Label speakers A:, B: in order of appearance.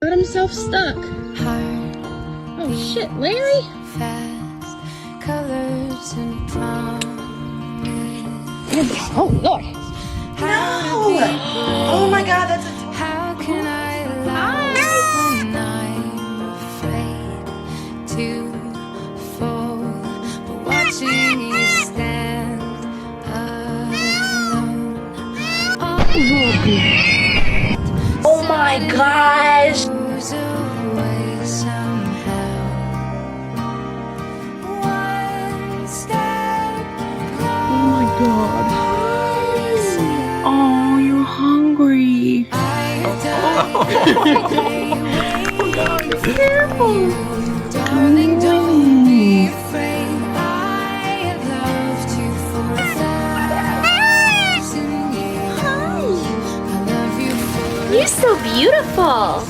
A: Got himself stuck. Oh shit, Larry?
B: Fast colors and promise.
A: Oh Lord.
C: No! Oh my God, that's a
B: How can I love when I'm afraid to fall? But watching you stand alone.
C: Oh my gosh!
B: Goes away somehow. One step
A: Oh my God. Oh, you're hungry.
B: Careful. Darling, don't be afraid. I have loved you for 1,000 years. I love you for
D: You're so beautiful.